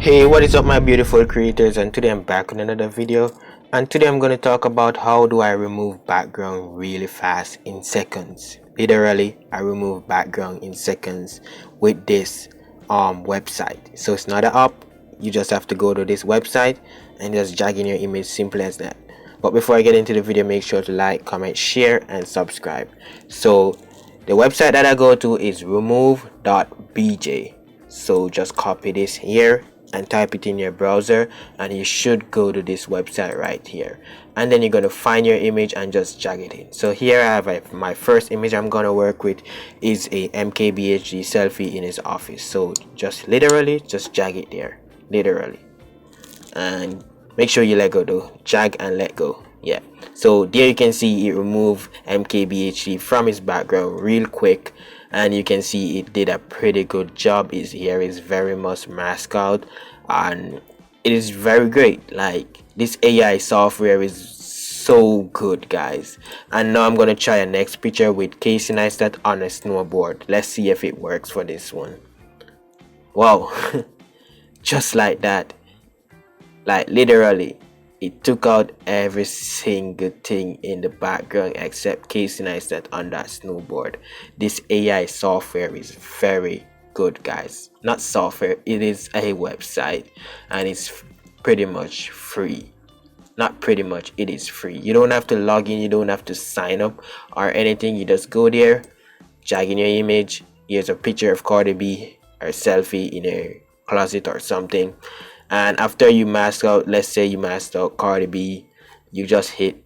Hey, what is up my beautiful creators, and today I'm back with another video, and today I'm going to talk about how do I remove background really fast in seconds. Literally, I remove background in seconds with this website. So it's not an app, you just have to go to this website and just drag in your image, simple as that. But before I get into the video, make sure to like, comment, share and subscribe. So the website that I go to is remove.bj. So just copy this here and type it in your browser, and you should go to this website right here, and then you're going to find your image and just drag it in. So here I have my first image I'm going to work with is a MKBHD selfie in his office. So just literally just drag it there, literally, and make sure you let go though. Drag and let go. Yeah, so there you can see it removed MKBHD from his background real quick, and you can see it did a pretty good job. His hair is very much masked out, and it is very great. Like, this AI software is so good, guys. And now I'm gonna try a next picture with Casey Neistat on a snowboard. Let's see if it works for this one. Wow. Just like that, like literally it took out every single thing in the background except Casey Neistat on that snowboard. This AI software is very good, guys. Not software, it is a website, and it's pretty much free. Not pretty much, it is free. You don't have to log in, you don't have to sign up or anything. You just go there, drag in your image. Here's a picture of Cardi B, or selfie in a closet or something, and after you mask out, let's say you masked out Cardi B, you just hit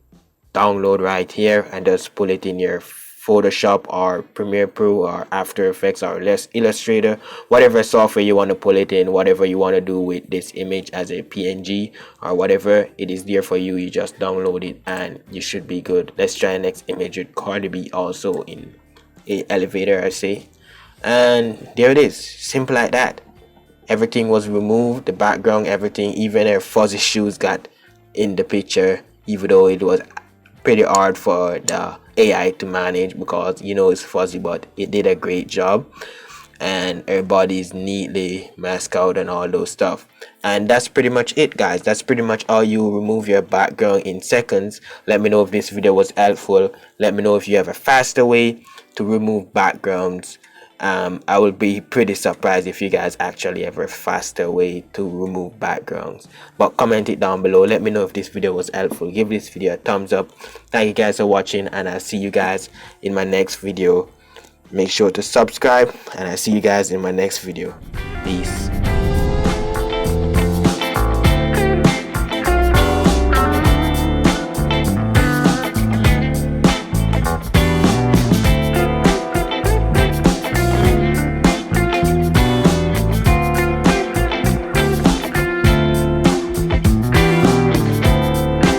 download right here and just pull it in your Photoshop or Premiere Pro or After Effects or Illustrator, whatever software you want to pull it in, whatever you want to do with this image as a PNG or whatever, it is there for you. You just download it and you should be good. Let's try next image with Cardi B also in a elevator, I say, and there it is, simple like that. Everything was removed, the background, everything, even her fuzzy shoes got in the picture, even though it was pretty hard for the AI to manage because it's fuzzy, but it did a great job, and her body is neatly masked out and all those stuff. And that's pretty much it, guys. That's pretty much how you remove your background in seconds. Let me know if this video was helpful. Let me know if you have a faster way to remove backgrounds. I will be pretty surprised if you guys actually have a faster way to remove backgrounds. But comment it down below. Let me know if this video was helpful. Give this video a thumbs up. Thank you guys for watching, and I'll see you guys in my next video. Make sure to subscribe, and I'll see you guys in my next video. Peace.